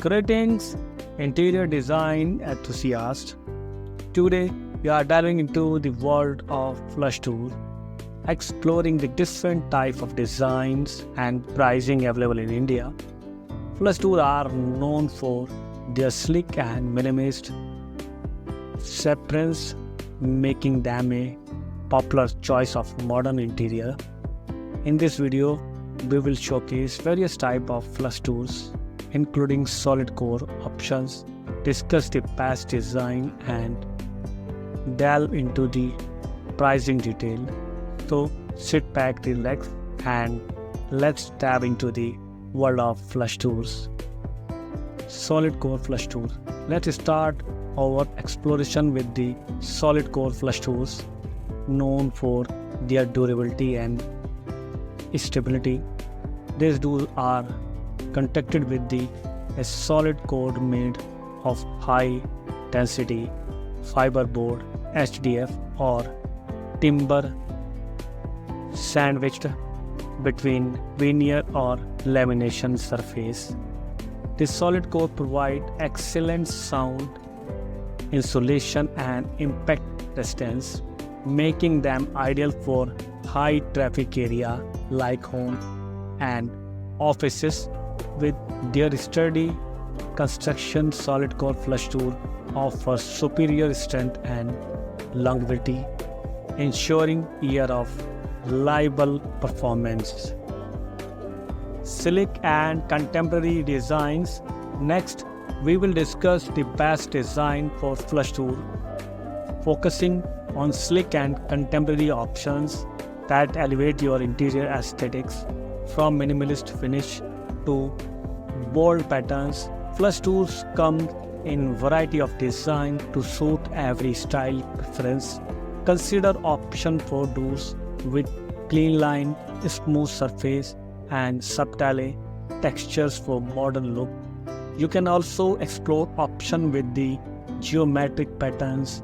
Greetings, interior design enthusiasts. Today, we are diving into the world of flush tools, exploring the different type of designs and pricing available in India. Flush tools are known for their sleek and minimalist appearance, making them a popular choice of modern interior. In this video, we will showcase various types of flush tools, including solid core options, discuss the best design, and delve into the pricing detail. So sit back, relax, and let's dive into the world of flush tools. Solid core flush tools. Let's start our exploration with the solid core flush tools, known for their durability and stability. These tools are constructed with a solid core made of high density fiberboard, HDF, or timber sandwiched between veneer or lamination surface. The solid core provide excellent sound insulation and impact resistance, making them ideal for high traffic area like home and offices. With their sturdy construction, solid core flush tool offers superior strength and longevity, ensuring years of reliable performance. Sleek and contemporary designs. Next, we will discuss the best design for flush tool, focusing on sleek and contemporary options that elevate your interior aesthetics. From minimalist finish to bold patterns, flush tools come in variety of design to suit every style preference. Consider option for doors with clean line, smooth surface, and subtle textures for modern look. You can also explore option with the geometric patterns,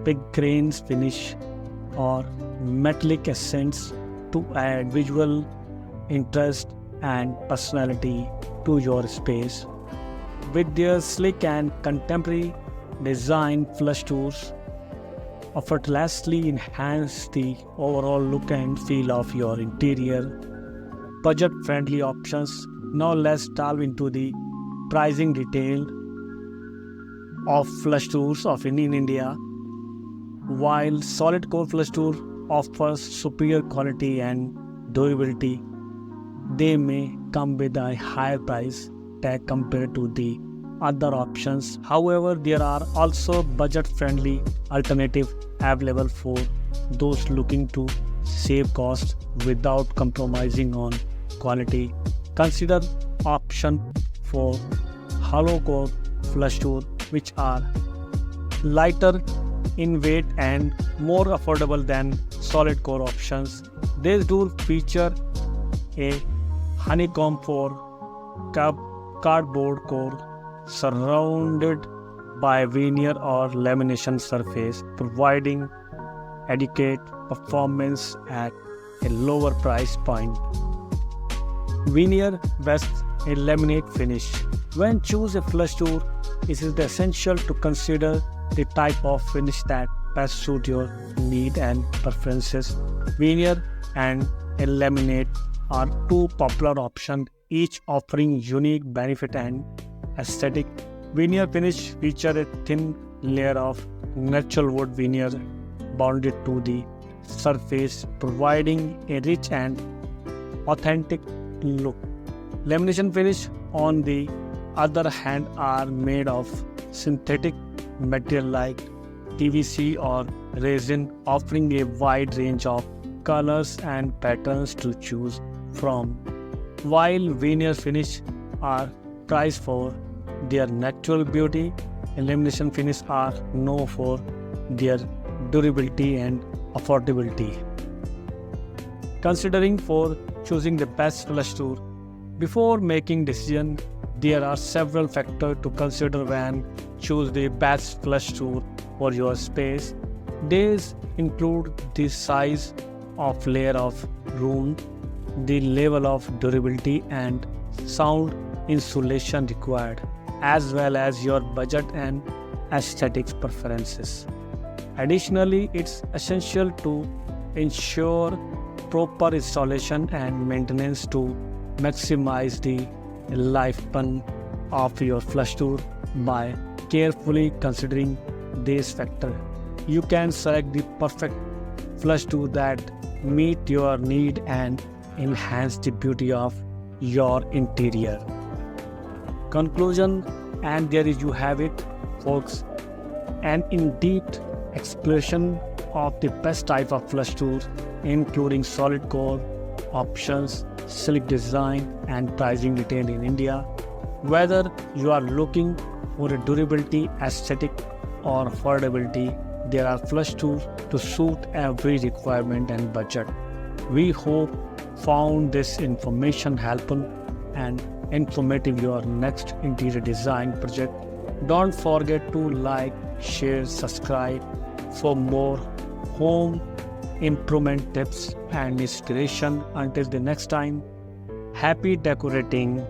big grains finish, or metallic accents to add visual interest and personality to your space. With their sleek and contemporary design, flush tools effortlessly enhance the overall look and feel of your interior. Budget-friendly options. Now let's delve into the pricing detail of flush tools in India. While solid core flush tool offers superior quality and durability, they may come with a higher price tag compared to the other options. However, there are also budget-friendly alternatives available for those looking to save cost without compromising on quality. Consider option for hollow core flush tool, which are lighter in weight and more affordable than solid core options. These tools feature a honeycomb for cardboard core surrounded by veneer or lamination surface, providing adequate performance at a lower price point. Veneer versus a laminate finish. When choose a flush tool, it is essential to consider the type of finish that best suit your need and preferences. Veneer and a laminate are two popular options, each offering unique benefit and aesthetic. Veneer finish feature a thin layer of natural wood veneer bonded to the surface, providing a rich and authentic look. Lamination finish, on the other hand, are made of synthetic material like PVC or resin, offering a wide range of colors and patterns to choose from. While veneer finish are prized for their natural beauty, lamination finish are known for their durability and affordability. Considering for choosing the best flush tool. Before making decision, there are several factors to consider when choose the best flush tool for your space. These include the size of layer of room, the level of durability and sound insulation required, as well as your budget and aesthetics preferences. Additionally, it's essential to ensure proper installation and maintenance to maximize the lifespan of your flush tool. By carefully considering these factors, you can select the perfect flush tool that meet your need and enhance the beauty of your interior. Conclusion, and there is you have it, folks, an in-depth exploration of the best type of flush tools, including solid core options, sleek design, and pricing detail in India. Whether you are looking for a durability, aesthetic, or affordability, there are flush tools to suit every requirement and budget. We hope found this information helpful and informative your next interior design project. Don't forget to like, share, subscribe for more home improvement tips and inspiration. Until the next time, happy decorating.